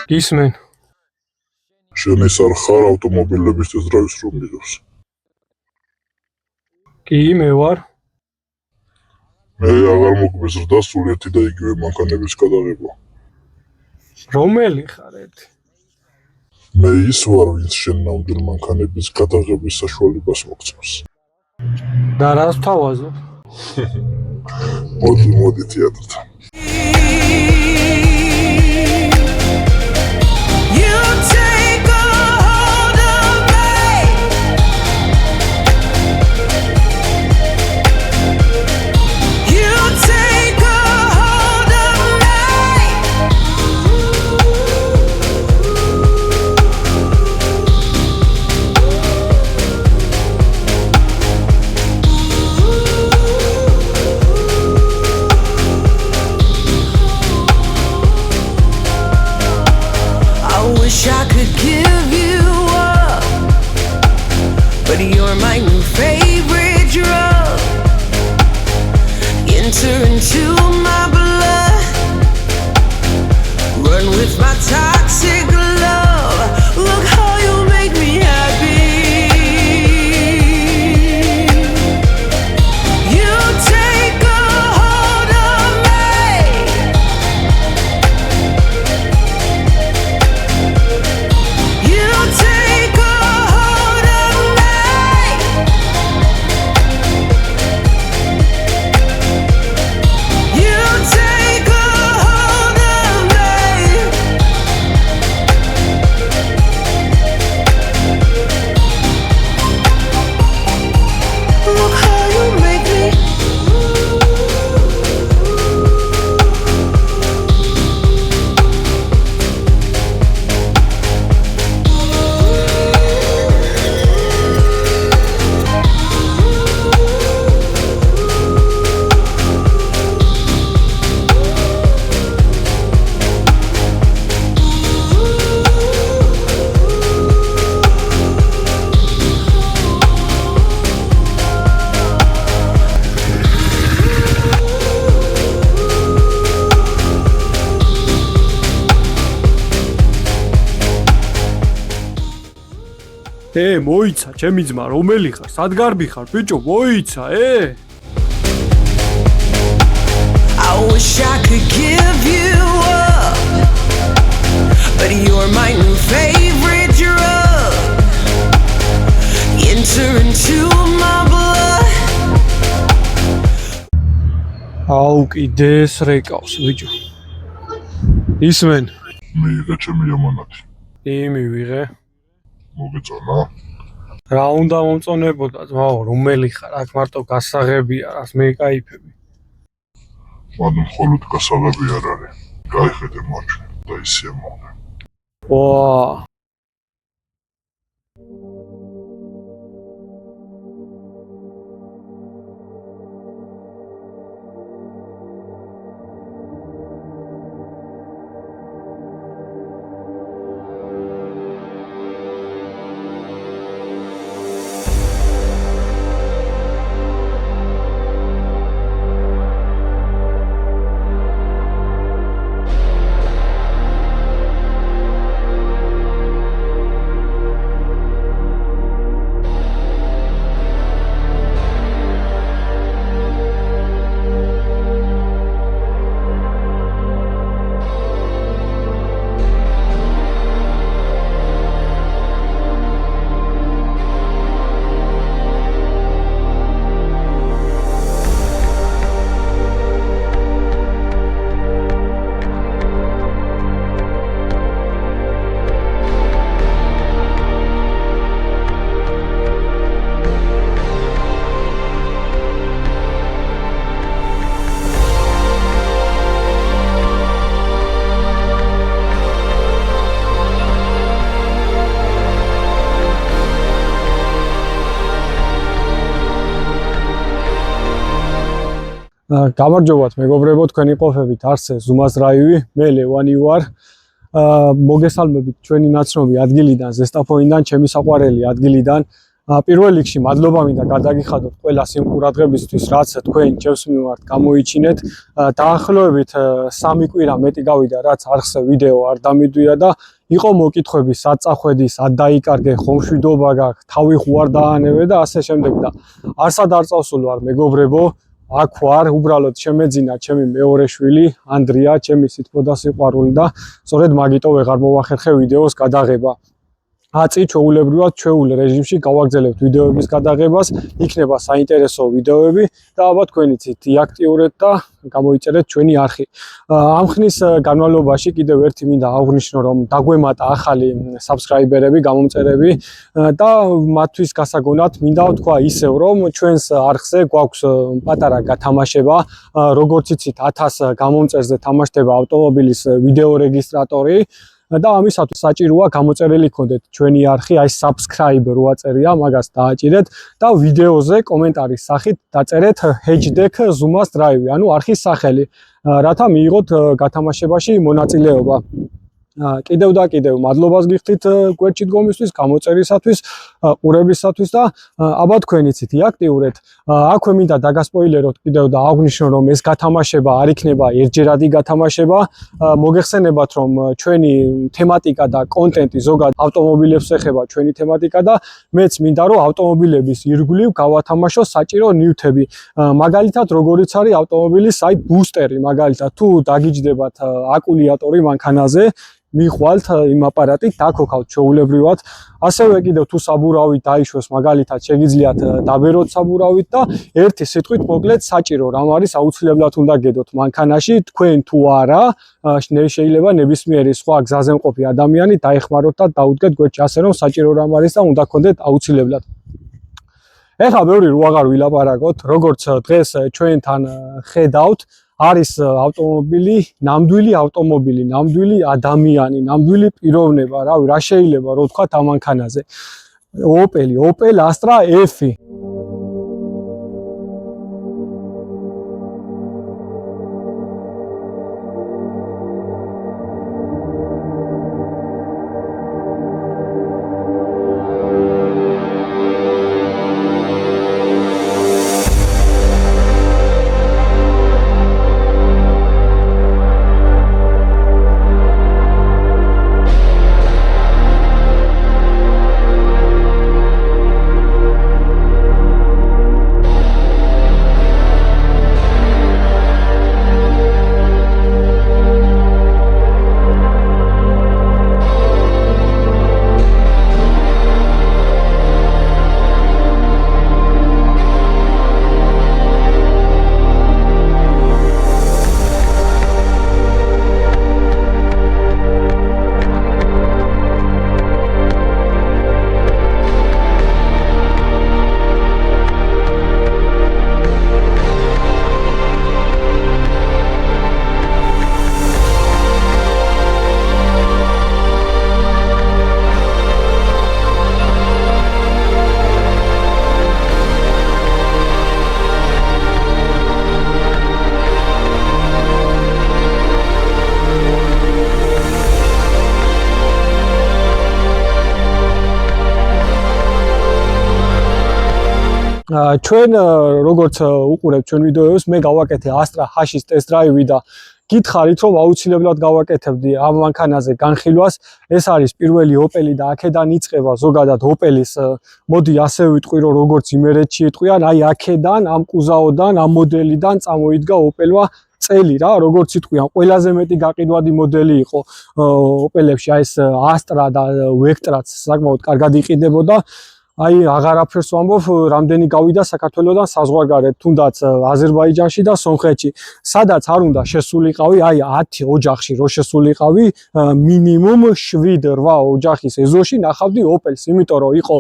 გისმენ. შენ ის არ ხარ ავტომობილების თezdravis რომ მიღებს. კი, მე ვარ. მე აღარ მოგმეზრდა სულ ერთი და იგივე მანქანების გადაღება. რომელი ხარ ერთი? მე ის ვარ, ვინც შენ ნამდვილ მანქანების გადაღების საშუალებას მოგცემს. და რას ვთავაზობ? მოდი თეატრთან. I could give you up, but you're my new favorite drug. Enter into my blood, run with my toxic love. Look how you make me happy. You take a hold of me. You take a hold of me. You take a hold of me. Look how you make me. მოიცა, ჩემი ძმა, რომელი ხარ? სად გარბი ხარ, ბიჭო, მოიცა, I wish I could give you up, but you're my new favorite drug. Enter into my blood. აუ, კიდეს რეკავს, ბიჭო. ისმენ. მიიღე ჩემი ამანათი. მივიღე. მოგეწონა? რა უნდა მომწონებოდა, ძმაო, რომელი ხარ? აქ მარტო გასაღებია, რას მეკაიფები. მაგრამ მხოლოდ გასაღები არ არის. გაიხედე მარჯვნივ და ისე მოვიდე. ვა. გამარჯობათ მეგობრებო, თქვენი ყოფებით არცე ზუმას რაივი, მე ლევანი ვარ. მოგესალმებით ჩვენი ნაცნობი ადგილიდან, ზესტაფონიდან, ჩემი საყვარელი ადგილიდან. პირველ რიგში მადლობა მინდა გადაგიხადოთ ყველა სიმყურადღებისთვის, რაც თქვენ ჩემს მიმართ გამოიჩინეთ. დაახლოებით 3 კვირა მეტი გავიდა, რაც არხზე ვიდეო არ დამიდვია და იყო მოკითხვები, სად წახვედი, სად დაიკარგე, ხომშვიდობა გაქვს, თავი ხო არ დაანევე და ასე შემდეგ და არსად არ წავსულვარ მეგობრებო. აქ ვარ, უბრალოდ შემეძინა ჩემი მეორე შვილი, ანდრია, ჩემი სიტყვა და სიყვარული და სწორედ მაგიტო ვეღარ მოვახერხე ვიდეოს გადაღება. აწი ჩვეულებრივად ჩვეულ რეჟიმში გავაგრძელებთ ვიდეოების გადაღებას, იქნება საინტერესო ვიდეოები და ალბათ თქვენიც იაქტიურეთ და გამოიწერეთ ჩვენი არხი. ამ ხნის განმავლობაში კიდევ ერთი მინდა აღვნიშნო, რომ დაგვემატა ახალი subscriber-ები, გამომწერები და მათთვის გასაგონად მინდა ვთქვა ისევ, რომ ჩვენს არხზე გვაქვს პატარა გათამაშება, როგორც იცით 1000 გამომწერზე თამაშდება ავტომობილის ვიდეო რეგისტრატორი. და ამისათვის საჭიროა გამოწერილი გქონდეთ ჩვენი არხი, აი subscribe როა წერია, მაგას დააჭირეთ და ვიდეოზე კომენტარის სახით დაწერეთ #Zumas Drive, ანუ არხის სახელი, რათა მიიღოთ გათამაშებაში მონაწილეობა. კიდევ და კიდევ მადლობას გიხდით გვერდში დგომისთვის, გამოწერისათვის, ყურებისათვის და აბა თქვენიცით იაქტიურეთ. აქვე მინდა დაგასპოილეროთ კიდევ და აღვნიშნო, რომ ეს გათამაშება არ იქნება ერთჯერადი გათამაშება. მოგეხსენებათ, რომ ჩვენი თემატიკა და კონტენტი ზოგადად ავტომობილებს ეხება ჩვენი თემატიკა და მეც მინდა რომ ავტომობილების ირგვლივ გავათამაშო საჭირო ნივთები. მაგალითად, როგორიც არის ავტომობილის აი ბუსტერი, მაგალითად, თუ დაგიჯდებათ აკუმულატორი მანქანაზე, მიხვალთ იმ აპარატით, დაქოქავთ ჩვეულებრივად. ასევე კიდევ თუ საბურავი დაიშვეს, მაგალითად, შეგიძლიათ დაბეროთ საბურავით და ერთი სიტყვით მოკლედ საჭირო რამ არის აუცილებლად უნდა გედოთ მანქანაში, თქვენ თუ არა, შეიძლება ნებისმიერი სხვა გზაზე მყოფი ადამიანი დაეხმაროთ და დაუდგეთ გვერდში, ასე რომ საჭირო რამ არის და უნდა გქონდეთ აუცილებლად. ეხლა ბევრი რო აღარ ვილაპარაკოთ, როგორც დღეს ჩვენთან ხედავთ, არის ავტომობილი, ნამდვილი ავტომობილი, ნამდვილი ადამიანი, ნამდვილი პიროვნება, რავი, რა შეიძლება რო ვთქვათ ამ მანქანაზე. Opel Astra F. ჩვენ როგორც უყურებთ ჩვენ ვიდეოებს, მე გავაკეთე Astra H-ის test drive და გითხარით რომ აუცილებლად გავაკეთებდი ამ მანქანაზე განხილვას. ეს არის პირველი Opel და აქედან იწყება ზოგადად Opel-ის, მოდი ასე ვიტყვი რომ როგორც იმერეთში იტყვიან, აი აქედან, ამ კუზაოდან, ამ მოდელიდან წამოიდგა Opel-ვა წელი რა, როგორც იტყვიან, ყველაზე მეტი გაყიდვადი მოდელი იყო Opel-ებში, აი ეს Astra და Vectra-ც საკმაოდ კარგად იყიდებოდა. აი აღარაფერს ვამბობ, რამდენი გავიდა საქართველოსდან საზღვარგარეთ, თუნდაც აზერბაიჯანში და სომხეთში. სადაც არ უნდა შესულიყავი, აი 10 ოჯახში რო შესულიყავი, მინიმუმ 7-8 ოჯახის ეზოში ნახავდი Opel-ს, იმიტომ რომ იყო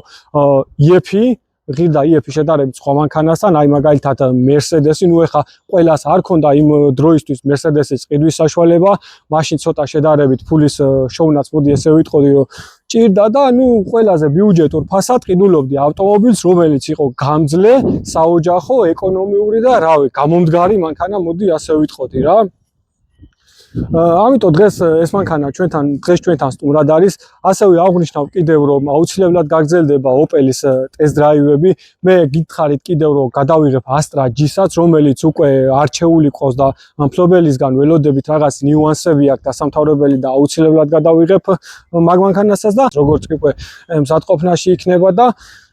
EF-ი, ღირდა EF-ი შედარებით სხვა მანქანასთან, აი მაგალითად Mercedes-ი, ნუ ეხა ყველას არ ქონდა იმ დროისთვის Mercedes-ის ყიდვის საშუალება, მაშინ ცოტა შედარებით ფულის შოუნაც მოდი ესე ვიტყოდი, რომ ჭირდა და ნუ ყველაზე ბიუჯეტურ ფასად ყიდულობდი ავტომობილს, რომელიც იყო გამძლე, საოჯახო, ეკონომიური და რავი, გამომდგარი მანქანა, მოდი ასე ვიტყოდი რა. ამიტომ დღეს ეს მანქანა ჩვენთან სტუმრად არის. ასევე აღვნიშნავ კიდევ რომ აუცილებლად გაგრძელდება Opel-ის ტესტ დრაივები. მე გითხარით კიდევ რომ გადავიღებ Astra G-საც, რომელიც უკვე არჩეული ყავს და მფლობელისგან ველოდებით რაღაც ნიუანსები აქვს დასამთავრებელი და აუცილებლად გადავიღებ მაგ მანქანასაც და როგორც კი უკვე მზადყოფნაში იქნება და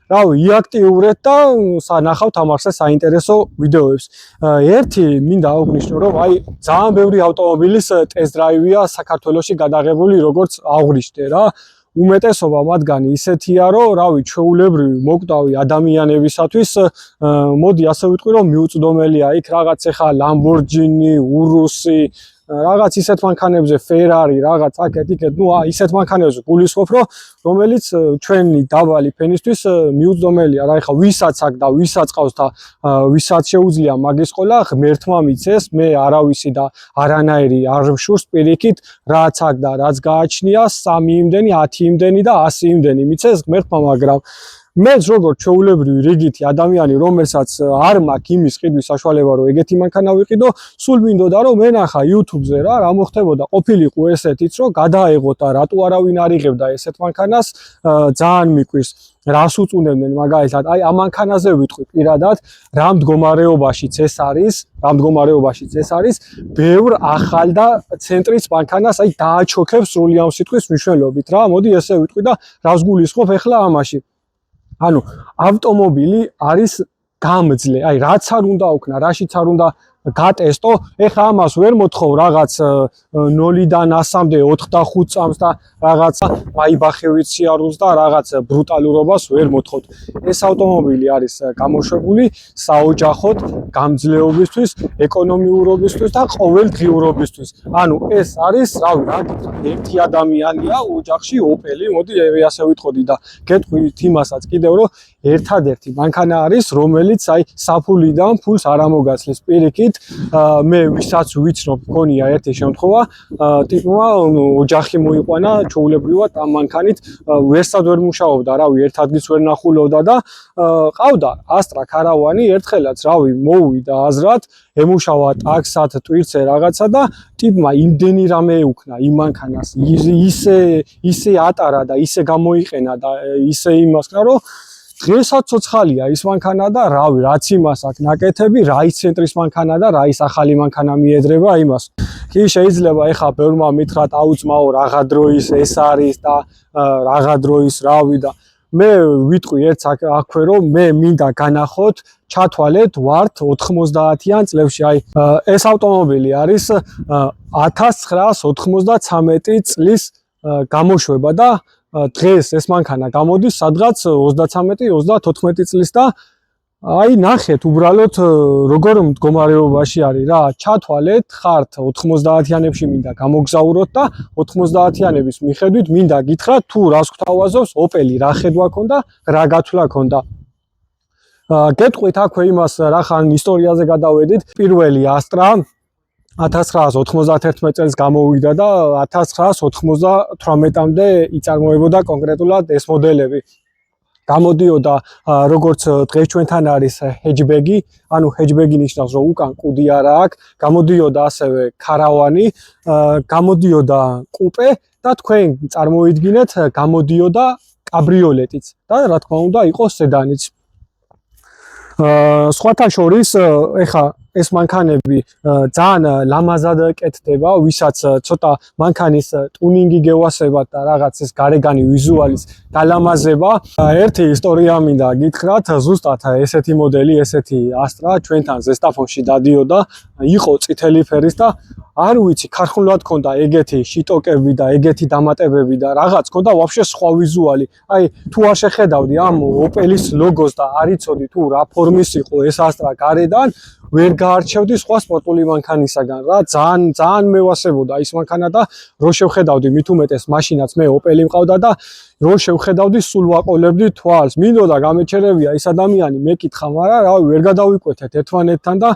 რავი, იაქტიურეთ და ნახავთ ამ ახსა საინტერესო ვიდეოებს. ერთი მინდა აღვნიშნო, რომ აი ძალიან ბევრი ავტომობილის ტესტ დრაივია საქართველოში გადაღებული, როგორც აღვნიშნე რა. უმეტესობა მათგანი ისეთია, რომ რავი, ჩვეულებრივი მოკვდავი ადამიანებისათვის მოდი ასე ვიტყვი, რომ მიუწვდომელია იქ რაღაც ეხა Lamborghini, Urus-ი რაღაც ისეთ მანქანებზე Ferrari, რაღაც აქეთ-იქეთ, ნუ ისეთ მანქანებზე გულისხმობ, რომელიც ჩვენი დაბალი ფენისთვის მიუწვდომელია. რა ეხა ვისაც აქ და ვისაც ყავს და ვისაც შეუძლია მაგის ყოლა, ღმერთმა მიცეს, მე არავისი და არანაირი არ ვშურს პირიქით, რაც აქ და რაც გააჩნია, 3 იმდენი, 10 იმდენი და 100 იმდენი მიცეს ღმერთმა, მაგრამ მეც როგორც ჩვეულებრივი რიგითი ადამიანი, რომელსაც არ მაქვს იმის ყიდვის საშუალება, რომ ეგეთი მანქანა ვიყიდო, სულ მინდოდა რომ მენახა YouTube-ზე რა მოხდებოდა, ყოფილიყო ესეთიც, რომ გადაეღოთ და რატო არავინ არ იღებდა ესეთ მანქანას, ძალიან მიკვირს. რას უწუნებდნენ მაგალითად, აი ამ მანქანაზე ვიტყვი პირადად, რა მდგომარეობაშიც ეს არის, ბევრ ახალ და ცენტრის მანქანას აი დააჩოქებს სრული ამ სიტყვის მნიშვნელობით რა. მოდი ესე ვიტყვი და რას გულისხმობ ახლა ამაში. ანუ ავტომობილი არის გამძლე, აი რაც არ უნდა აუქნა, რაშიც არ უნდა გატესტო, ეხლა ამას ვერ მოთხოვ რაღაც 0-დან 100-მდე 4-5 წამს და რაღაც მაიბახევით სიარულს და რაღაც ბრუტალურობას ვერ მოთხოვთ. ეს ავტომობილი არის გამოშვებული საოჯახოდ გამძლეობისთვის, ეკონომიურობისთვის და ყოველდღიურობისთვის. ანუ ეს არის, რავი, რა გითხრათ, ერთი ადამიანია ოჯახში Opel-ი, მოდი ასე ვიტყოდი და გეტყვით იმასაც კიდევ რომ ერთადერთი მანქანა არის, რომელიც აი საფულიდან ფულს არ ამოგაცლის პირიქით. მე ვისაც ვიცნობ, მგონია ერთი შემთხვევა, ტიპმა ოჯახი მოიყვანა ჩვეულებრივად ამ მანქანით, ვერსად ვერ მუშაობდა, რავი, ერთ ადგილს ვერ ნახულობდა და ყავდა Astra Caravan-ი, ერთხელაც, რავი, მოვიდა აზრად, ემუშავა ტაქსად, ტვირთზე რაღაცა და ტიპმა იმდენი რამე ეუქნა იმ მანქანას, ისე ატარა და ისე გამოიყენა და ისე იმასკრა, რომ დღესაც ცოცხალია ის მანქანა და რავი, რაც იმას აქვს ნაკეთები, რა ის ცენტრის მანქანა და რა ის ახალი მანქანა მიედრება იმას. კი შეიძლება ეხა ბევრმა მითხრათ აუწმაო რაღა დროის ეს არის და რაღა დროის რავი და მე ვიტყვი ერთს აქვე რომ მე მინდა განახოთ, ჩათვალეთ ვართ 90-იან წლებში. აი ეს ავტომობილი არის 1993 წლის გამოშვება და დღეს ეს მანქანა გამოდის სადღაც 33-34 წლის და აი ნახეთ უბრალოდ როგორ მდგომარეობაში არის რა. ჩათვალეთ, ხართ 90-იანებში მინდა გამოგზაუროთ და 90-იანების მიხედვით მინდა გითხრათ თუ რას გვთავაზობს Opel-ი, რა ხედვა ქონდა, რა გათვლა ქონდა. გეტყვით აქვე იმას რახან ისტორიაზე გადავედით. პირველი Astra 1991 წელს გამოვიდა და 1998-მდე იწარმოებოდა კონკრეტულად ეს მოდელები. გამოდიოდა როგორც დღეს ჩვენთან არის hatchback-ი, ანუ hatchback-ი ნიშნავს რომ უკან კუდი არა აქვს, გამოდიოდა ასევე Caravan-ი, გამოდიოდა კუპე და თქვენ წარმოიდგინეთ გამოდიოდა კაბრიოლეტიც და რა თქმა უნდა იყო სედანიც. სხვათა შორის ეხა ეს მანქანები ძალიან ლამაზად კეთდება, ვისაც ცოტა მანქანის ტუნინგი გევასებათ და რაღაც ეს გარეგანი ვიზუალის დალამაზება. ერთი ისტორია მინდა გითხრათ, ზუსტად ესეთი მოდელი, ესეთი Astra ჩვენთან ზესტაფონში დადიოდა, იყო წითელი ფერის და არ ვიცი, ქარხნულად ქონდა ეგეთი შიტოკები და ეგეთი დამატებები და რაღაც ქონდა ვაფშე სხვა ვიზუალი. აი თუ არ შეხედავდი ამ Opel-ის ლოგოს და არ იცოდი თუ რა ფორმის იყო ეს Astra გარედან, ვერ გაარჩევდი სხვა სპორტული მანქანისაგან რა. ძალიან მევასებოდა ის მანქანა და რო შევხედავდი მით უმეტეს მაშინაც მე Opel-ი მყავდა და რო შევხედავდი სულ ვაყოლებდი თვალს. მინდოდა გამეჩერებია ის ადამიანი, მეკითხა, მაგრამ რავი ვერ გადავიკვეთეთ ერთმანეთთან და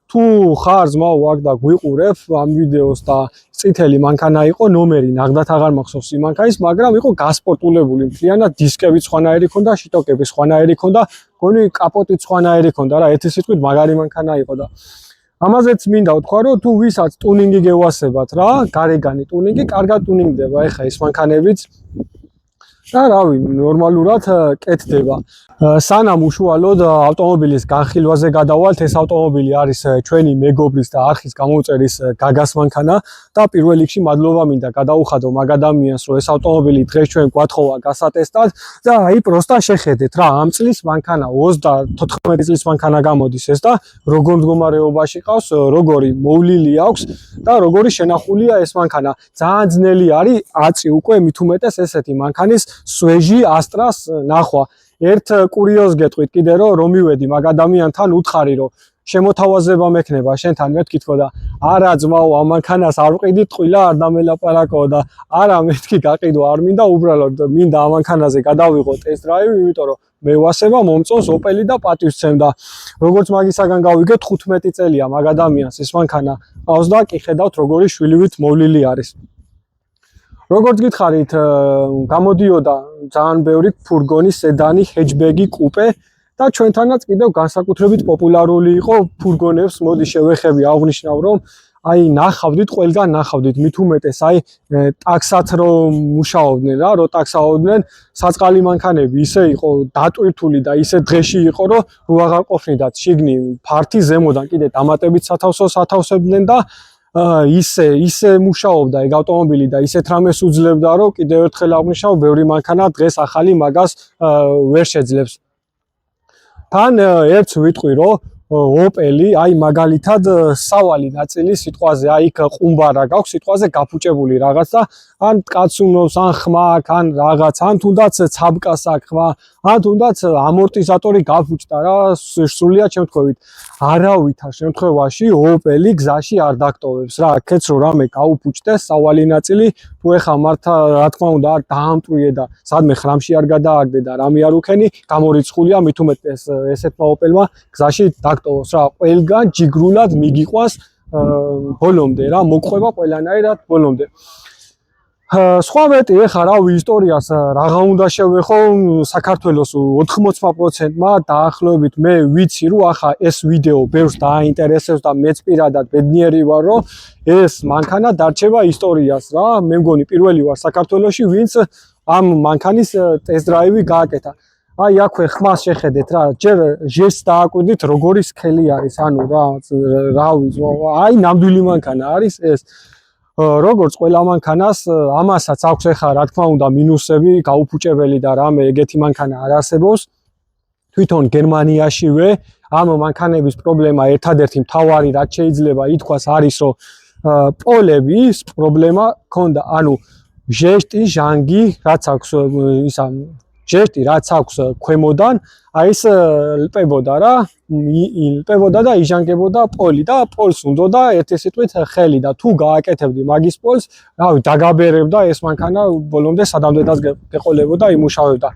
თუ ხარ ზმაო აქ და გვიყურებ ამ ვიდეოს და წითელი მანქანა იყო, ნომერი ნახდათ აღარ მახსოვს იმ მანქანის, მაგრამ იყო გასპორტულებული მთლიანად, დისკები სხვანაირი ქონდა, შიტოკები სხვანაირი ქონდა, გონი კაპოტი სხვანაირი ქონდა რა, ერთი სიტყვით მაგარი მანქანა იყო და ამაზეც მინდა ვთქვა, რომ თუ ვისაც ტუნინგი გევასებათ რა, გარეგანი ტუნინგი, კარგად ტუნინგდება ეხა ეს მანქანებიც და რავი, ნორმალურად კეთდება. სანამ უშუალოდ ავტომობილის განხილვაზე გადავალთ, ეს ავტომობილი არის ჩვენი მეგობრის და არხის გამოუწერის გაგას მანქანა და პირველ რიგში მადლობა მინდა გადაუხადო მაგ ადამიანს, რომ ეს ავტომობილი დღეს ჩვენ გვათხოვა გასატესტად და აი პროსტა შეხედეთ რა, ამ წლის მანქანა 34 წლის მანქანა გამოდის ეს და როგორ მდგომარეობაში ყავს, როგორი მოვლილი აქვს და როგორი შენახულია ეს მანქანა. ძალიან ძნელი არის აწი უკვე მით უმეტეს ესეთი მანქანის სვეჟი ასტრას ნახვა. ერთ კურიოზს გეტყვით კიდე რომ მივედი მაგ ადამიანთან უთხარი რომ შემოთავაზება მექნება შენთან მეთქითო და არა ძმაო ამ მანქანას არ ვყიდით ტყილა არ დამელაპარაკო და არა მეთქი გაყიდო არ მინდა უბრალოდ მინდა ამ მანქანაზე გადავიღო ტესტ დრაივი იმიტომ რომ მე ვასება მომწონს ოპელი და პატივცემ და როგორც მაგისაგან გავიგეთ 15 წელია მაგ ადამიანს ეს მანქანა ყავს და კი ხედავთ როგორი შვილივით მოვლილი არის. როგორც გითხარით, გამოდიოდა ძალიან ბევრი ფურგონი, სედანი, ჰეჯბეგი, კუპე და ჩვენთანაც კიდევ განსაკუთრებით პოპულარული იყო ფურგონებს. მოდი შევეხები აღვნიშნავ, რომ აი ნახავდით, ყველგან ნახავდით, მით უმეტეს აი ტაქსად რომ მუშაობდნენ რა, რომ ტაქსაობდნენ, საწყალი მანქანები ისე იყო დატვირთული და ისე დღეში იყო, რომ რო აღარ ყოფნიდათ შიგნი ფართი ზემოდან კიდე დამატებით სათავსოს ათავსებდნენ და ისე მუშაობდა ეგ ავტომობილი და ისეთ რამეს უძლებდა რომ კიდევ ერთხელ აღნიშნავ ბევრი მანქანა დღეს ახალი მაგას ვერ შეძლებს. თან ერთს ვიტყვი რომ ოპელი აი მაგალითად სავალი ნაწილი სიტყვაზე აი იქ ყუმბარა გაქვს სიტყვაზე გაფუჭებული რაღაც და ან კაცუნობს ან ხმა აქვს ან რაღაც ან თუნდაც ცაბკას აქვს ხმა ან თუნდაც ამორტიზატორი გაფუჭდა რა სრულიად შემთხვევით არავითარ შემთხვევაში ოპელი გზაში არ დაგტოვებს რა აქეც რომ რამე გაუფუჭდეს სავალი ნაწილი თუ ეხა მართა რა თქმა უნდა არ დაამტვიე და სადმე ხრამში არ გადააგდე და რამე არ უქენი გამორიცხულია მით უმეტეს ესეთმა ოპელმა გზაში დაგტოვოს რა ყველგან ჯიგრულად მიგიყვას ბოლომდე რა მოყვება ყველანაირად ბოლომდე სხვა მეტი ეხა რავი ისტორიას რაღა უნდა შევეხო საქართველოს 80%-მა დაახლოებით მე ვიცი რომ ახლა ეს ვიდეო ბევრს დააინტერესებს და მეც პირადად ბედნიერი ვარ რომ ეს მანქანა დარჩება ისტორიას რა მე მგონი პირველი ვარ საქართველოში ვინც ამ მანქანის ტესტ დრაივი გააკეთა აი აქვე ხმას შეხედეთ რა ჯერ ჟესტს დააკვირდით როგორი სქელი არის ანუ რა რავი აი ნამდვილი მანქანა არის ეს როგორც ყველა მანქანას ამასაც აქვს ახლა რა თქმა უნდა მინუსები გაუფუჭებელი და რამე ეგეთი მანქანა არ არსებობს თვითონ გერმანიაშივე ამ მანქანების პრობლემა ერთადერთი მთავარი რაც შეიძლება ითქვას არის რომ პოლების პრობლემა ქონდა ანუ ჟესტი ჟანგი რაც აქვს ისა ჟესტი რაც აქვს ქვემოდან აი ეს ლპებოდა რა ლპებოდა და იჟანგებოდა პოლი და პოლს უნდოდა ერთი სიტყვით ხელი და თუ გააკეთებდი მაგის პოლს რავი დაგაბერებდა ეს მანქანა ბოლომდე სადამდედაც გეყოლებოდა იმუშავებდა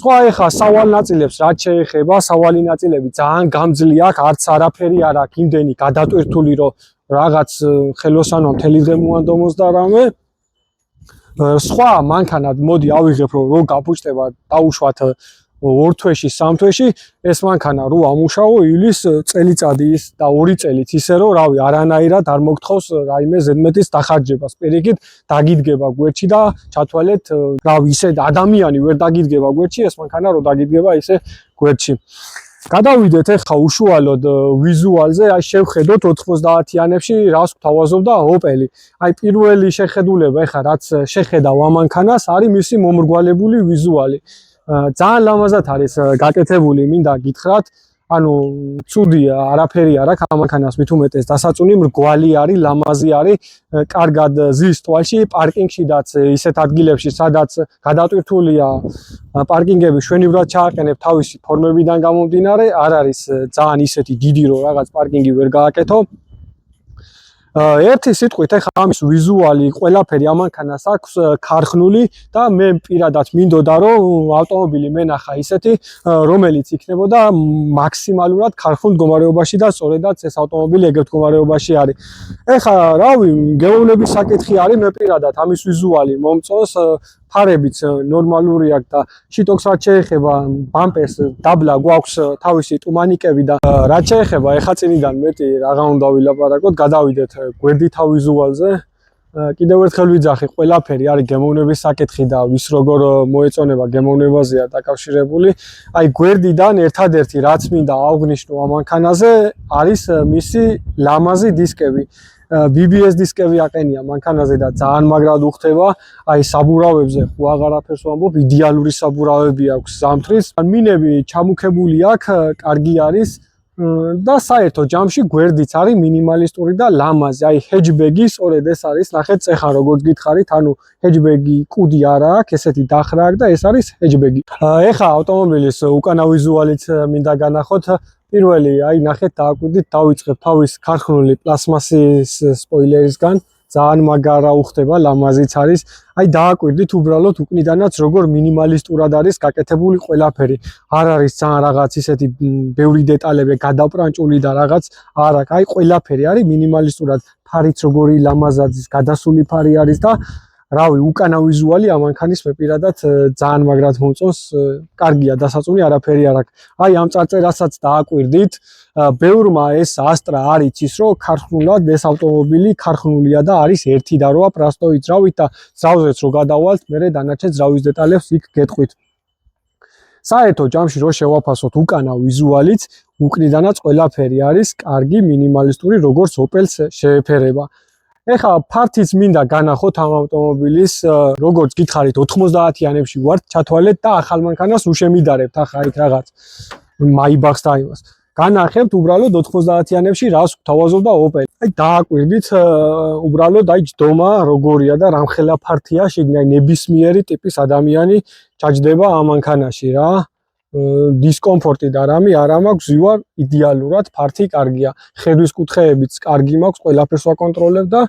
სხვა ეხა სავალ ნაწილებს რაც შეეხება სავალი ნაწილები ძალიან გამძლეა აქვს არც არაფერი არ აქვს იმდენი გადატვირთული რომ რაღაც ხელოსანო მთელი დღე მოანდომოს და რამე სხვა მანქანად მოდი ავიღებ რომ გაფუჭდება დაუშვათ 2 თვეში 3 თვეში ეს მანქანა რო ამუშაო ივლის წელიწადი ის და 2 წელიც ისე რომ რავი არანაირად არ მოგთხოვს რაიმე ზედმეტის დახარჯებას პირიქით დაგიდგება გვერდში და ჩათვალეთ რავი ისე ადამიანი ვერ დაგიდგება გვერდში ეს მანქანა რო დაგიდგება ისე გვერდში გადავიდეთ ახლა უშუალოდ ვიზუალზე აი შევხედოთ 90-იანებში რას გვთავაზობდა ოპელი აი პირველი შეხედულება ახლა რაც შეხედავ ამ მანქანას არის მისი მომრგვალებული ვიზუალი ძალიან ლამაზად არის გაკეთებული მინდა გითხრათ ანუ ცუდია არაფერი არ აქვს ამ მანქანას მით უმეტეს დასაწუნი მრგვალი არის ლამაზი არის კარგად ზის თვალში პარკინგშიდაც ისეთ ადგილებში სადაც გადატვირთულია პარკინგები შვენივრად ჩააყენებ თავისი ფორმებიდან გამომდინარე არ არის ძალიან ისეთი დიდი რომ რაღაც პარკინგი ვერ გააკეთო ერთი სიტყვით ახლა ამის ვიზუალი ყველაფერი ამ მანქანას აქვს ქარხნული და მე პირადად მინდოდა რომ ავტომობილი მენახა ისეთი რომელიც იქნებოდა მაქსიმალურად ქარხნულ მდგომარეობაში და სწორედაც ეს ავტომობილი ეგრეთ მდგომარეობაში არის ახლა რავი გეოვნების საკითხი არის მე პირადად ამის ვიზუალი მომწონს ფარებიც ნორმალური აქვს და შიტოქს რაც შეეხება ბამპერს დაბლა გვაქვს თავისი ტუმანიკები და რაც შეეხება ეხა წინიდან მეტი რაღა უნდა ვილაპარაკოთ, გადავიდეთ გვერდითა ვიზუალზე. კიდევ ერთხელ ვიძახი, ყველაფერი არის გემოვნების საკითხი და ვის როგორ მოეწონება გემოვნებაზეა დაკავშირებული. აი გვერდიდან ერთადერთი რაც მინდა აღვნიშნო ამ მანქანაზე არის მისი ლამაზი დისკები. BBS დისკები აყენია მანქანაზე და ძალიან მაგრად უხდება. აი საბურავებზე ხო აღარაფერს ვამბობ, იდეალური საბურავები აქვს ზამთრის. მინები ჩამუქებული აქვს, კარგი არის. და საერთო ჯამში გვერდიც არის მინიმალისტური და ლამაზი. აი ჰეჯბეგი სწორედ ეს არის, ნახეთ წეხა როგორც გითხარით, ანუ ჰეჯბეგი კუდი არა აქვს, ესეთი დახრა აქვს და ეს არის ჰეჯბეგი. ეხა ავტომობილის უკანა ვიზუალით მინდა განახოთ. პირველი, აი ნახეთ, დააკვირდით, დავიწყებ თავის ქარხნული პლასმასის სპოილერისგან. ძალიან მაგარა უხდება, ლამაზიც არის. აი დააკვირდით უბრალოდ უკნიდანაც როგორ მინიმალისტურად არის გაკეთებული ყველაფერი. არ არის ძალიან რაღაც ისეთი ბევრი დეტალები გადაპრანჭული და რაღაც არ აქვს. აი ყველაფერი არის მინიმალისტურად. ფარიც როგორი ლამაზაძის გადასული ფარი არის და რავი, უკანა ვიზუალი ამ მანქანის მე პირადად ძალიან მაგრად მომწონს. კარგია დასაწუნი, არაფერი არ აქვს. აი ამ წარწერასაც დააკვირდით. ბევრმა ეს Astra არ იცის, რომ ქარხნულად ეს ავტომობილი ქარხნულია და არის ერთი და როა პრასტოი ძრავით და ძრავზეც რო გადავალთ, მერე დანარჩენ ძრავის დეტალებს იქ გეტყვით. საერთო ჯამში რო შევაფასოთ უკანა ვიზუალით, უკნიდანაც ყველაფერი არის კარგი, მინიმალისტური, როგორც Opel-ს შეეფერება. ეხა ფართიც მინდა განახოთ ამ ავტომობილის, როგორც გითხარით 90-იანებში ვართ ჩათვალეთ და ახალ მანქანას უშემიდარებთ ახლა იქ რაღაც Maybach-ს და იმას. განახებთ უბრალოდ 90-იანებში რას გვთავაზობდა Opel. აი დააკვირდით უბრალოდ აი ჯდომა როგორია და რამხელა ფართია, შეგნაი ნებისმიერი ტიპის ადამიანი ჩაჯდება ამ მანქანაში რა. დისკომფორტი და რამე არ მაქვს, ზივარ იდეალურად, ფართი კარგია. ხედვის კუთხეებიც კარგი მაქვს, ყველაფერს ვაკონტროლებ და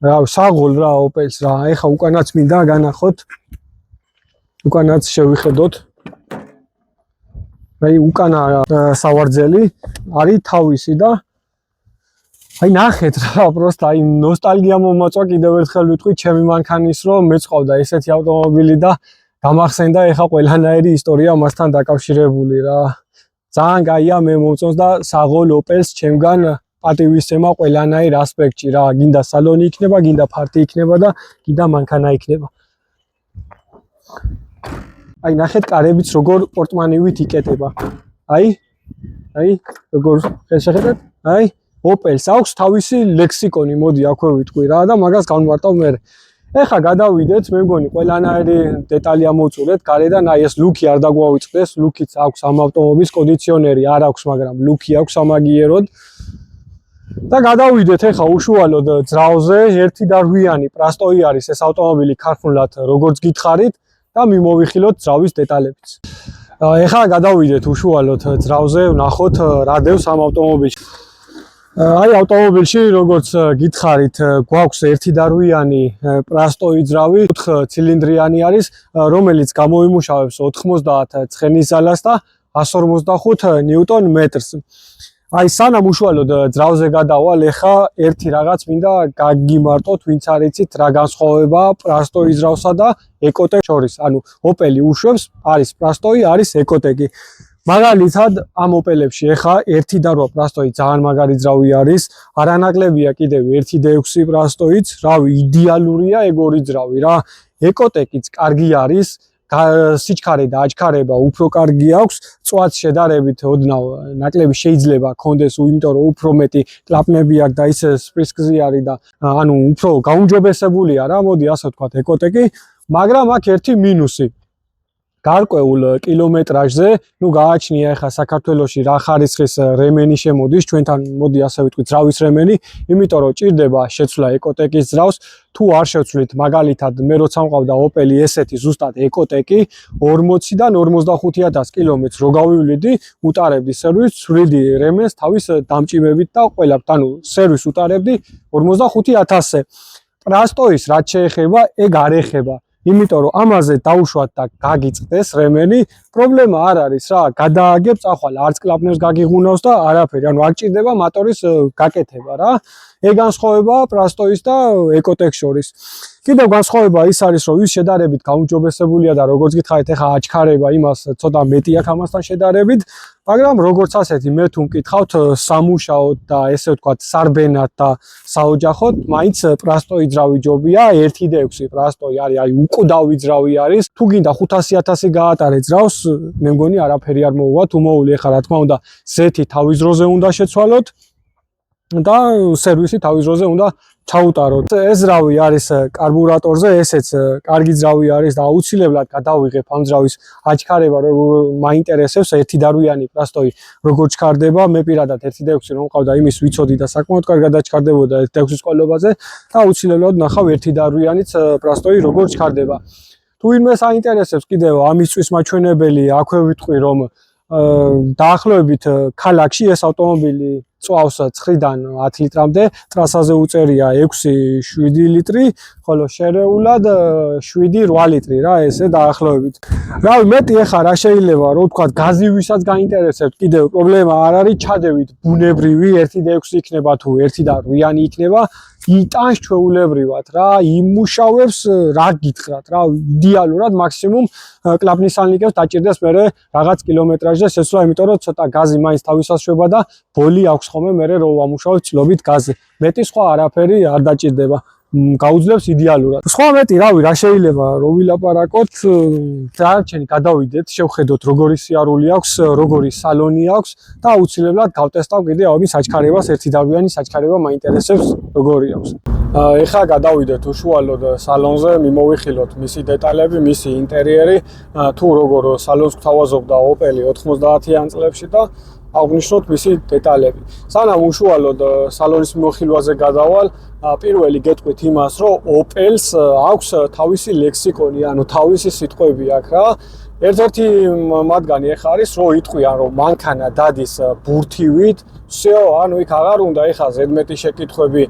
რა საღოლ რა Opel-ს რა. ეხა უკანაც მინდა განახოთ. უკანაც შევიხედოთ. აი უკანა სავარძელი არის თავისი და აი ნახეთ რა, პროსტა აი ნოსტალგია მომაწვა კიდევ ერთხელ ვიტყვი ჩემი მანქანის რომ მეწყავდა ესეთი ავტომობილი და გამახსენდა ეხა ყველანაირი ისტორია მასთან დაკავშირებული რა. ძალიან კაია, მე მომწონს და საღოლ Opel-ს ჩემგან პატივისცემა ყველანაირ ასპექტში რა. გინდა სალონი იქნება, გინდა ფართი იქნება და გინდა მანქანა იქნება. აი ნახეთ კარებიც როგორ პორტმანივით იკეტება. აი როგორ შეხედეთ? აი Opel-ს აქვს თავისი ლექსიკონი, მოდი აქვე ვიტყვი რა და მაგას განვარტავ მე. ეხა გადავიდეთ, მე მგონი ყველანაირი დეტალი ამოვწურეთ გარედან, აი ეს ლუკი არ დაგვავიწყდეს, ლუკიც აქვს ამ ავტომობილის, კონდიციონერი არ აქვს, მაგრამ ლუკი აქვს ამაგიეროდ. და გადავიდეთ ეხა უშუალოდ ძრავზე, 1.8-იანი პრასტოი არის ეს ავტომობილი ქარხნულად, როგორც გითხარით და მიმოვიხილოთ ძრავის დეტალებიც. ეხა გადავიდეთ უშუალოდ ძრავზე, ვნახოთ რა დევს ამ ავტომობილში. აი ავტომობილში როგორც გითხარით, გვაქვს 1.8-იანი პრასტოი ძრავი, 4 ცილინდრიანი არის, რომელიც გამოიმუშავებს 90 ცხენის ძალას და 155 ნიუტონ-მეტრს. აი სანამ უშუალოდ ძრავზე გადავალ, ეხა ერთი რაღაც მინდა გაგიმარტოთ, ვინც არ იცით რა განსხვავება პრასტოი ძრავსა და ეკოტეკ შორის. ანუ Opel-ი უშვებს, არის პრასტოი, არის ეკოტეკი. მაგალითად ამ Opel-ებში ეხა 1.8 პრასტოი ძალიან მაგარი ძრავი არის, არანაკლებია კიდევ 1.6 პრასტოიც, რავი, იდეალურია ეგ ორი ძრავი რა. ეკოტეკიც კარგი არის, სიჩქარე და აჩქარება უფრო კარგი აქვს, წვაც შედარებით ოდნავ ნაკლები შეიძლება კონდეს, იმიტომ რომ უფრო მეტი კლაპნები აქვს და ისე სპრისკზი არის და ანუ უფრო გაუმჯობესებულია რა, მოდი ასე ვთქვათ ეკოტეკი, მაგრამ აქ ერთი მინუსი. გარკვეულ კილომეტრაჟზე, ნუ გააჩნია ახლა საქართველოში რა ხარისხის რემენი შემოდის, ჩვენთან მოდი ასე ვიტყვით ძრავის რემენი, იმიტომ რომ ჭირდება შეცვლა ეკოტეკის ძრავს, თუ არ შევცვლით, მაგალითად მე როცა მყავდა Opel-ი ესეთი ზუსტად ეკოტეკი 40-დან 45,000 კილომეტრს რო გავივლიდი, უტარებდი სერვისს, ცვლიდი რემენს თავის დამჭიმებით და ყველაფერს, ანუ სერვისს უტარებდი 45,000-ზე. პრასტოის რაც შეეხება, ეგ არ ეხება. იმიტომ რომ ამაზე დაუშვათ და გაგიწყდეს რემენი, პრობლემა არ არის რა, გადააგებ წახვალ, არც კლაპნებს გაგიღუნავს და არაფერი, ანუ არ ჭირდება მოტორის გაკეთება რა. ეგ განსხვავება პრასტოის და ეკოტექს შორის. კიდევ განსხვავება ის არის, რომ ის შედარებით გაუმჯობესებულია და როგორც გითხარით, ეხა აჩქარება იმას ცოტა მეტი აქვს ამასთან შედარებით, მაგრამ როგორც ასეთი მე თუ მკითხავთ სამუშაოდ და ესე ვთქვათ სარბენად და საოჯახოდ, მაინც პრასტოი ძრავი ჯობია, 1.6 პრასტოი არის, აი უკვდავი ძრავი არის. თუ გინდა 500.000 გაატარე ძრავს, მე მგონი არაფერი არ მოუვა, თუ მოული ეხა რა თქმა უნდა, ზეთი თავის დროზე უნდა შეცვალოთ და სერვისი თავის დროზე უნდა ჩაუტაროთ. ეს ძრავი არის კარბურატორზე, ესეც კარგი ძრავი არის და აუცილებლად გადავიღებ ამ ძრავის აჩქარება, რომ მაინტერესებს ერთიდარვიანი პრასტოი როგორ ჩქარდება. მე პირადად 1.6 რომ მყავდა, იმის ვიცოდი და საკმაოდ კარგად აჩქარდებოდა 1.6-ის ყოლობაზე და აუცილებლად ნახავ ერთიდარვიანიც პრასტოი როგორ ჩქარდება. თუ ვინმეს აინტერესებს კიდევ ამის წვის მაჩვენებელი, აქვე ვიტყვი რომ დაახლოებით ქალაქში ეს ავტომობილი წვავს 9-დან 10 litrამდე, ტრასაზე უწერია 6-7 ლიტრი, ხოლო შერეულად 7-8 ლიტრი რა, ესე დაახლოებით. რავი, მეტი ეხა რა შეიძლება რომ ვთქვათ, გაზი ვისაც გაინტერესებთ, კიდევ პრობლემა არ არის, ჩადევით ბუნებრივი 1.6 იქნება თუ 1.8 იქნება, იტანს ჩვეულებრივად რა, იმუშავებს, რა გითხრათ რა, იდეალურად მაქსიმუმ კლაპნის სალნიკებს დაჭირდეს მერე რაღაც კილომეტრაჟზე შეცვლა, იმიტომ რომ ცოტა გაზი მაინც თავისას და ბოლი აქვს ხოლმე მერე რომ ვამუშავებ წლობით გაზი. მეტი სხვა არაფერი არ დაჭირდება. გაუძლებს იდეალურად. სხვა მეტი, რავი, რა შეიძლება რომ ვილაპარაკოთ, დანარჩენი გადავიდეთ, შევხედოთ როგორი სიარული აქვს, როგორი სალონი აქვს და აუცილებლად გავტესტავ კიდე ამის საჩქარებას, ერთიდარვიანი საჩქარება მაინტერესებს როგორი აქვს. ეხლა გადავიდეთ უშუალოდ სალონზე, მიმოვიხილოთ მისი დეტალები, მისი ინტერიერი, თუ როგორ სალონს გვთავაზობდა Opel 90-იან წლებში და აღნიშნოთ მისი დეტალები. სანამ უშუალოდ სალონის მიმოხილვაზე გადავალ, პირველი გეტყვით იმას, რომ Opel-ს აქვს თავისი ლექსიკონი, ანუ თავისი სიტყვები აქვს რა. ერთ-ერთი მათგანი ეხა არის, რომ იტყვიან, რომ მანქანა დადის ბურთივით, всё, ანუ იქ აღარ უნდა ეხა ზედმეტი შეკითხვები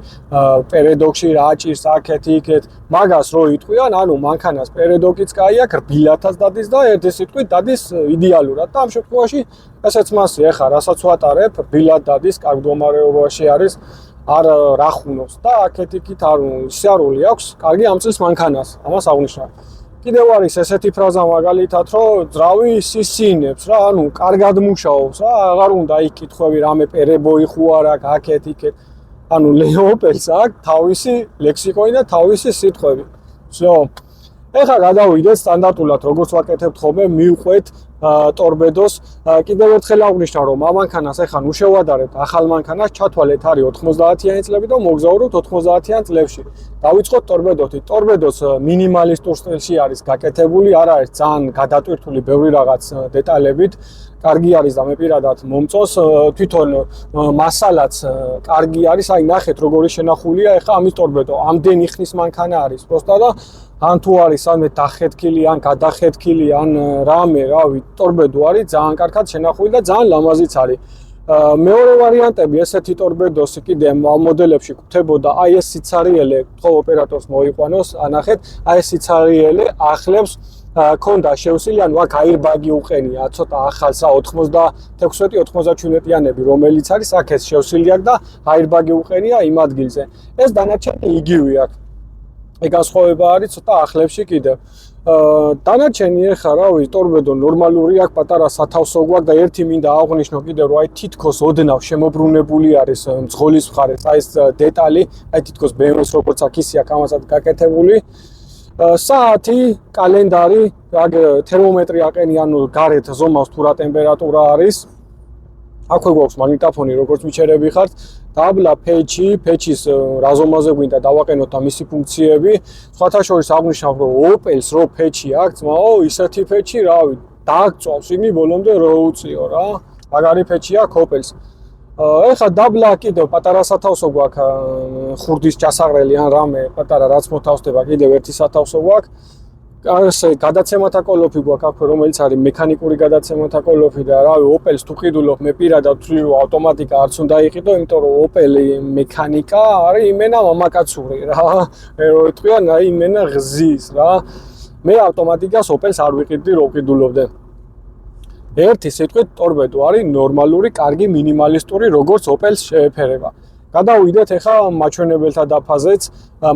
პერედოქში რა ჭირს აქეთ იქეთ, მაგას რო იტყვიან, ანუ მანქანას პერედოქიც კაი აქვს, რბილათაც დადის და ერთი სიტყვით დადის იდეალურად და ამ შემთხვევაში ესეც მასე ეხა რასაც ვატარებ, რბილად დადის, კარგ მდგომარეობაში არის, არ რახუნობს და აქეთ იქით არ სიარული აქვს, კარგი ამ წელს მანქანას, ამას აღნიშნავ. კიდევ არის ესეთი ფრაზა მაგალითად, რომ ძრავი სისინებს რა, ანუ კარგად მუშაობს რა, აღარ უნდა იქ კითხვები რამე პერებოი ხო არ აქვს, აქეთ იქეთ. ანუ Opel-ს აქვს თავისი ლექსიკონი და თავისი სიტყვები. всё. ეხლა გადავიდეთ სტანდარტულად, როგორც ვაკეთებთ ხოლმე, მივყვეთ ტორპედოს. კიდევ ერთხელ აღნიშნავ, რომ ამ მანქანას ეხლა ნუ შევადარებთ ახალ მანქანას, ჩათვალეთ არის 90-იანი წლები და მოგზაურობთ 90-იან წლებში. დავიწყოთ ტორპედოთი. ტორპედოს მინიმალისტურ სტილში არის გაკეთებული, არ არის ძალიან გადატვირთული ბევრი რაღაც დეტალებით. კარგი არის და მე პირადად მომწონს, თვითონ მასალაც კარგი არის, აი ნახეთ როგორი შენახულია ეხლა ამის ტორპედო. ამდენი ხნის მანქანა არის პროსტა და ან თუ არის სამე დახეთქილი, ან გადახეთქილი, ან რამე, რავი, ტორპედო არის ძალიან კარგად შენახული და ძალიან ლამაზიც არის. მეორე ვარიანტები ესეთი ტორპედოსი კიდე მოდელებში გვხვდებოდა, აი ეს სიცარიელე თქო ოპერატორს მოიყვანოს, ანახეთ, აი ეს სიცარიელე ახლებს ქონდა შევსილი, ანუ აქ აირბაგი უყენია, ცოტა ახალსა 96-97-იანები, რომელიც არის, აქ ეს შევსილი აქვს და აირბაგი უყენია იმ ადგილზე. ეს დანარჩენი იგივე აქვს. ეგ განსხვავება არის ცოტა ახლებში კიდევ. დანარჩენი ეხა რავი, ტორპედო ნორმალური აქვს, პატარა სათავსო გვაქვს და ერთი მინდა აღვნიშნო კიდევ, რომ აი თითქოს ოდნავ შემოbrunებული არის მძღოლის მხარეს, აი ეს დეტალი, აი თითქოს BMW-ს როგორც აქ ისე აქვს ამასაც გაკეთებული. საათი, კალენდარი, თერმომეტრი აყენი, ანუ გარეთ ზომავს თუ რა ტემპერატურა არის. აქვე გვაქვს მაგნიტოფონი, როგორც მიჩერები ხართ. დაბლა ფეჩის რა ზომაზე გვინდა დავაყენოთ და მისი ფუნქციები. სხვათა შორის აღნიშნავ, რომ Opel-ს რო ფეჩი აქვს, მაო, ისეთი ფეჩი, რავი, დააგწვავს იმი ბოლომდე რო უწიო რა. მაგარი ფეჩი აქვს Opel-ს. ეხლა დაბლა კიდევ პატარა სათავსო გვაქვს, ხურდის ჩასაღრელი ან რამე პატარა რაც მოთავსდება, კიდევ ერთი სათავსო გვაქვს. ასე გადაცემათა კოლოფი გვაქვს აქვე, რომელიც არის მექანიკური გადაცემათა კოლოფი და რავი, Opel-ს თუ ყიდულობ, მე პირადად ვთვლი, რომ ავტომატიკა არც უნდა იყიდო, იმიტომ რომ Opel-ი მექანიკა არის იმენა მამაკაცური რა. რო ეთქვიან, აი იმენა ღზის რა. მე ავტომატიკას Opel-ს არ ვიყიდდი, რო ყიდულობდე. ერთი სიტყვით ტორპედო არის ნორმალური, კარგი, მინიმალისტური, როგორც Opel-ს შეეფერება. გადავიდეთ ახლა მაჩვენებელთა დაფაზეც.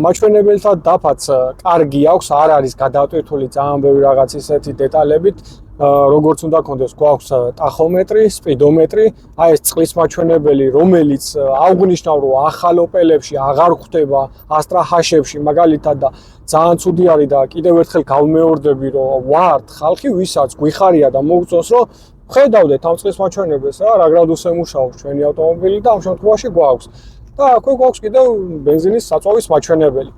მაჩვენებელთა დაფაც კარგი აქვს, არ არის გადატვირთული ძალიან ბევრი რაღაც ისეთი დეტალებით. როგორც უნდა კონდეს, გვაქვს ტახომეტრი, სპიდომეტრი, აი ეს წყლის მაჩვენებელი, რომელიც აღნიშნავ, რომ ახალ ოპელებში აღარ ხვდება ასტრაჰაშებში მაგალითად და ძალიან ცუდი არის და კიდევ ერთხელ გავმეორდები, რომ ვართ ხალხი, ვისაც გვიხარია და მოგწონს, რომ ხედავდეთ ამ წყლის მაჩვენებელს რა გრადუსზე მუშაობს ჩვენი ავტომობილი და ამ შემთხვევაში გვაქვს. და აქვე გვაქვს კიდევ ბენზინის საწვავის მაჩვენებელი.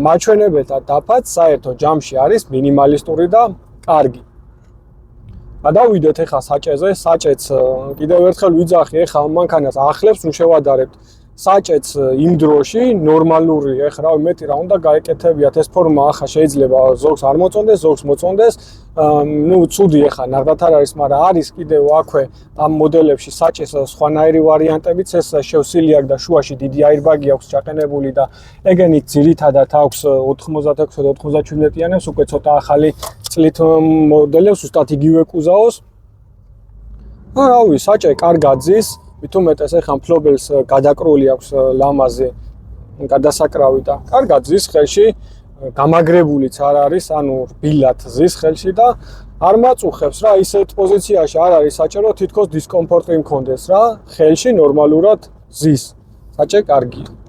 მაჩვენებელთა დაფაც საერთო ჯამში არის მინიმალისტური და კარგი. გადავიდეთ ახლა საჭეზე, საჭეც კიდევ ერთხელ ვიძახი, ახლა მანქანას ახლებს ნუ შევადარებთ. საჭეც იმ დროში ნორმალური, ახლა რავი მეტი რა უნდა გაეკეთებიათ ეს ფორმა, ახლა შეიძლება ზოგს არ მოწონდეს, ზოგს მოწონდეს. ნუ ცუდი ახლა ნახდათ არ არის, მაგრამ არის კიდევ აქვე ამ მოდელებში საჭეს სხვანაირი ვარიანტებიც, ეს შევსილი აქვს და შუაში დიდი აირბაგი აქვს ჩაყენებული და ეგენით ძირითადად აქვს 96-97-იანებს, უკვე ცოტა ახალი წლით მოდელებს, უბრალოდ იგივე კუზაოს. რავი, საჭე კარგად ზის, მით უმეტეს ახლა მფლობელს გადაკრული აქვს ლამაზი გადასაკრავი და კარგად ზის ხელში, გამაგრებულიც არ არის, ანუ რბილად ზის ხელში და არ მაწუხებს რა, ისეთ პოზიციაში არ არის საჭირო თითქოს დისკომფორტი მქონდეს რა, ხელში ნორმალურად ზის. საჭე კარგია.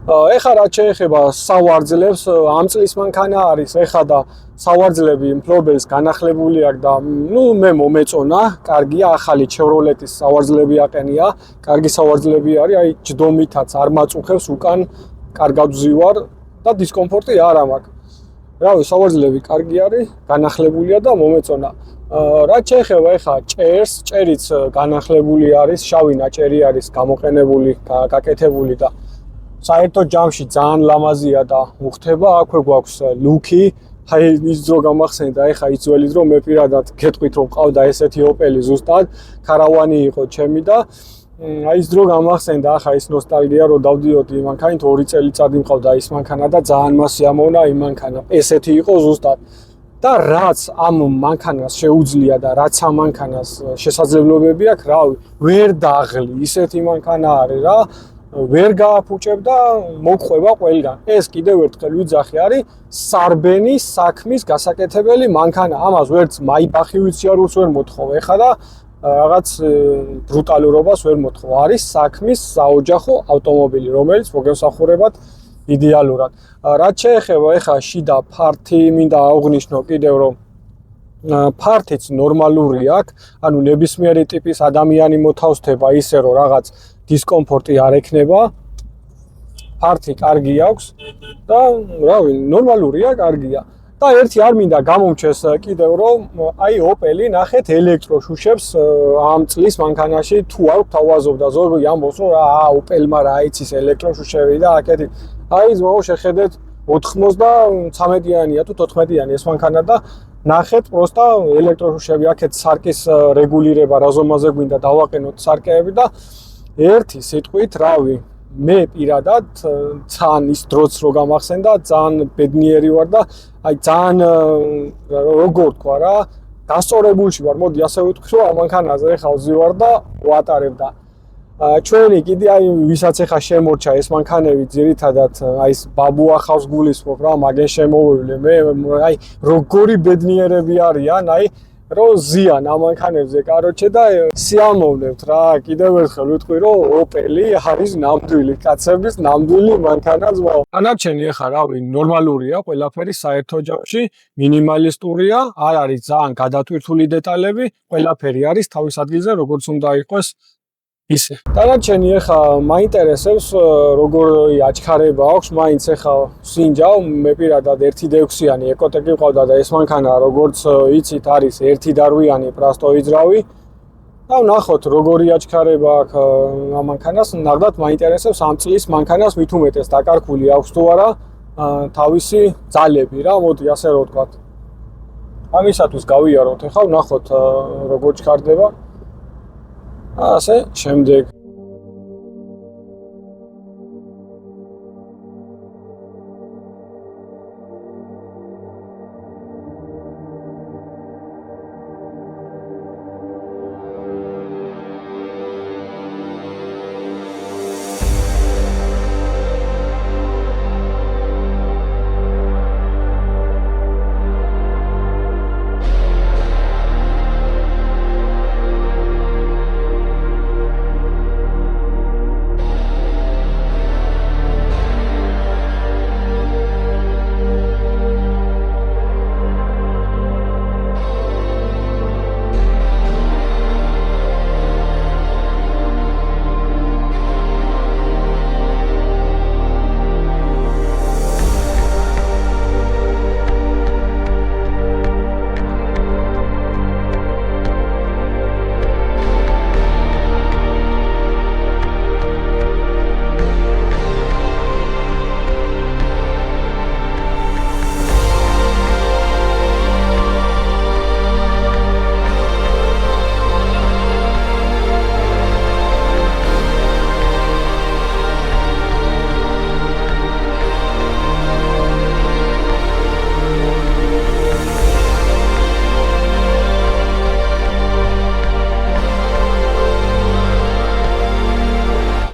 ეხლა რაც შეეხება სავარძლებს, ამ წლის მანქანა არის, ეხლა და სავარძლები მფლობელს განახლებული აქვს და ნუ მე მომეწონა, კარგია, ახალი Chevrolet-ის სავარძლები აყენია, კარგი სავარძლები არის, აი ჯდომითაც არ მაწუხებს უკან, კარგად ვზივარ და დისკომფორტი არ მაქვს. რავი, სავარძლები კარგი არის, განახლებულია და მომეწონა. რაც შეეხება ეხლა ჭერს, ჭერიც განახლებული არის, შავი ნაჭერი არის გამოყენებული, გაკეთებული და საერთო ჯამში ძალიან ლამაზია და უხდება, აქვე გვაქვს ლუკი, აი ის დრო გამახსენდა, ეხლა ის ძველი დრო მე პირადად გეტყვით რომ ყავდა ესეთი ოპელი ზუსტად, ქარავანი იყო ჩემი და აი ის დრო გამახსენდა, ახლა ის ნოსტალგია რომ დავდიოდი იმ მანქანით 2 წელიწადი მყავდა ის მანქანა და ძალიან მასიამოვნა იმ მანქანა. ესეთი იყო ზუსტად. და რაც ამ მანქანას შეუძლია და რაც ამ მანქანას შესაძლებლობები აქვს, რავი, ვერ დაღლი, ისეთი მანქანა არის რა. ვერ გააფუჭებ და მოგხვება ყველგან. ეს კიდევ ერთხელ ვიძახი არის სარბენი საქმის გასაკეთებელი მანქანა. ამას ვერც მაიბახი ვიციარულს ვერ მოთხოვ ეხლა და რაღაც ბრუტალურობას ვერ მოთხოვ. არის საქმის საოჯახო ავტომობილი, რომელიც მოგემსახურებათ იდეალურად. რაც შეეხება ეხლა შიდა ფართი, მინდა აღვნიშნო კიდევ რომ ფართიც ნორმალური აქვს, ანუ ნებისმიერი ტიპის ადამიანი მოთავსდება ისე რომ რაღაც დისკომფორტი არ ექნება. ფართი კარგი აქვს და რავი, ნორმალურია, კარგია. და ერთი არ მინდა გამომჩეს კიდევ რომ აი ოპელი ნახეთ ელექტროშუშებს ამ წლის მანქანაში თუ არ გვთავაზობდა ზოგი ამბობს რომ რა ოპელმა რა იცის ელექტროშუშები და აკეთი. აი ზმაო შეხედეთ 93-იანი თუ 14-იანი ეს მანქანა და ნახეთ პროსტა ელექტროშუშები აქეთ სარკის რეგულირება რა ზომაზე გვინდა დავაყენოთ სარკეები და ერთი სიტყვით, რავი, მე პირადად ძალიან ის დროც რო გამახსენდა, ძალიან ბედნიერი ვარ და აი ძალიან როგორ თქვა რა, გასწორებულში ვარ. მოდი ასე ვიტყვი, რომ ამ მანქანაზე ახლა ვზივარ და ვატარებ და ჩვენი კიდე აი ვისაც ახლა შემორჩა ეს მანქანები ძირითადად აი ეს ბაბუ ახავს გულისხმობ რა, მაგენ შემოვივლე მე, აი როგორი ბედნიერები არიან, აი რომ ზიან ამ მანქანებზე, კაროჩე და სიამოვნებთ რა, კიდევ ერთხელ ვიტყვი, რომ ოპელი არის ნამდვილი კაცების ნამდვილი მანქანა ზმაო. განარჩენი ახლა რავი, ნორმალურია ყველაფერი საერთო ჯამში, მინიმალისტურია, არ არის ძალიან გადატვირთული დეტალები, ყველაფერი არის თავის ადგილზე, როგორც უნდა იყოს ისე. დანარჩენი ახლა მაინტერესებს როგორი აჩქარება აქვს, მაინც ახლა სინჯავ, მე პირადად 1.6-იანი ეკოტეკი მყავდა და ეს მანქანა როგორც იცით არის 1.8-იანი პრასტო იძრავი. და ვნახოთ როგორი აჩქარება აქვს ამ მანქანას, ნახდათ მაინტერესებს ამ წლის მანქანას მით უმეტეს დაკარგული აქვს თუ არა თავისი ძალები რა, მოდი ასე რომ ვთქვათ. ამისათვის გავიაროთ ახლა, ვნახოთ როგორ ჩქარდება. ასე შემდეგ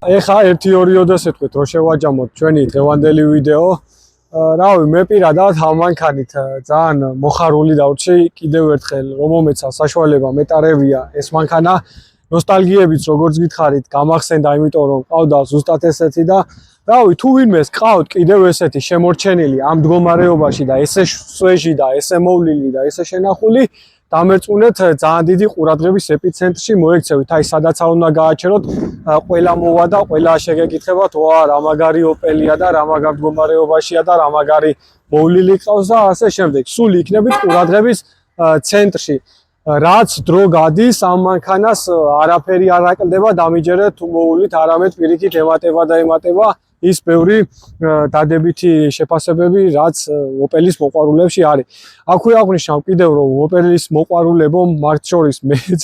ეხა 1-2 ოდესე თქვით რომ შევაჯამოთ ჩვენი დღევანდელი ვიდეო. რავი, მე პირადად ამ მანქანით ძალიან მოხარული დავრჩი კიდევ ერთხელ რომ მომეცა საშუალება მეტარებია ეს მანქანა. ნოსტალგიებიც როგორც გითხარით გამახსენდა, იმიტომ რომ ყავდა ზუსტად ესეთი და რავი, თუ ვინმეს ყავთ კიდევ ესეთი შემორჩენილი ამ მდგომარეობაში და ესე სვეჟი და ესე მოვლილი და ესე შენახული, დამერწმუნეთ ძალიან დიდი ყურადღების ეპიცენტრში მოექცევით. აი, სადაც უნდა გააჩეროთ, ყველა მოვა და ყველა შეგეკითხებათ, ვა, რა მაგარი ოპელია და რა მაგარ მდგომარეობაშია და რა მაგარი მოვლილი ყავს და ასე შემდეგ. სულ იქნებით ყურადღების ცენტრში. რაც დრო გადის ამ მანქანას არაფერი არ აკლდება დამიჯერეთ თუ მოულით, არამედ პირიქით ემატება ის ბევრი დადებითი შეფასებები, რაც ოპელის მოყვარულებში არის. აქვე აღვნიშნავ კიდევ რომ ოპელის მოყვარულებო მათ შორის მეც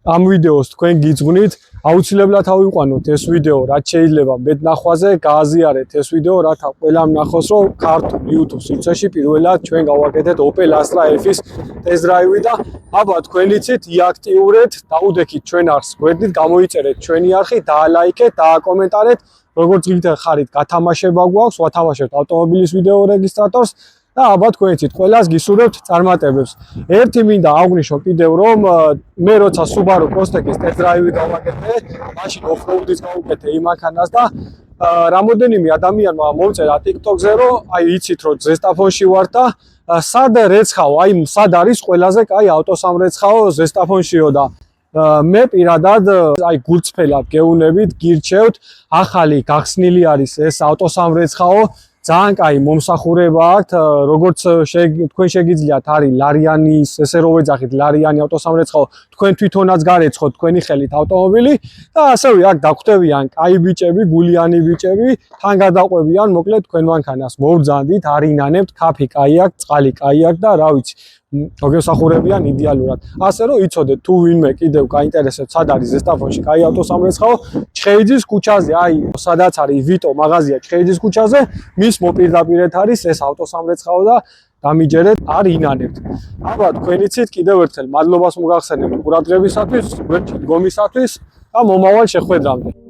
ამ ვიდეოს თქვენ გიძღვნით, აუცილებლად ავიყვანოთ ეს ვიდეო, რაც შეიძლება მეტნახვაზე გააზიარეთ ეს ვიდეო, რათა ყველამ ნახოს, რომ ქართულ YouTube სივრცეში პირველად ჩვენ გავაკეთეთ Opel Astra F-ის ტესტ-დრაივი და აბა თქვენიცით იაქტიურეთ, დაუდექით ჩვენ არხს გვერდით, გამოიწერეთ ჩვენი არხი, დაალაიქეთ, დააკომენტარეთ. როგორც გითხარით, გათამაშება გვაქვს, ვათამაშებთ ავტომობილის ვიდეო რეგისტრატორს და აბა თქვენიცით ყველას გისურვებთ წარმატებებს. ერთი მინდა აღვნიშნო კიდევ რომ მე როცა Subaru Crosstrek-ის ტესტ-დრაივი გავაკეთე, მაშინ off-road-ის გავუკეთე იმ მანქანას და რამოდენიმე ადამიანმა მომწერა TikTok-ზე რომ აი იცით რომ ზესტაფონში ვარ და სად რეცხაო, აი სად არის ყველაზე კაი ავტოსამრეცხაო ზესტაფონშიო და მე პირადად აი გულწრფელად გეუბნებით, გირჩევთ, ახალი გახსნილი არის ეს ავტოსამრეცხაო, ძალიან კაი მომსახურება აქვთ, როგორც თქვენ შეგიძლიათ არის ლარიანის, ესე რომ ვეძახით ლარიანი ავტოსამრეცხაო, თქვენ თვითონაც გარეცხოთ თქვენი ხელით ავტომობილი და ასევე აქ დაგვხვდებიან კაი ბიჭები, გულიანი ბიჭები, თან გადაყვებიან, მოკლედ თქვენ მანქანას მოვბრძანდით, არ ინანებთ, ქაფი კაი აქვს, წყალი კაი აქვს და რა ვიცი მოგესახურებიან იდეალურად. ასე რომ იცოდეთ, თუ ვინმე კიდევ გაინტერესებთ, სად არის ზესტაფონში კაი ავტოსამრეცხაო, ჩხეიძის ქუჩაზე, აი, სადაც არის ვიტო მაღაზია ჩხეიძის ქუჩაზე, მის მოპირდაპირეთ არის ეს ავტოსამრეცხაო და დამიჯერეთ, არ ინანებთ. აბა, თქვენიცით კიდევ ერთხელ მადლობას მოგახსენებთ ყურადღებისათვის, გვერდში დგომისათვის და მომავალ შეხვედრამდე.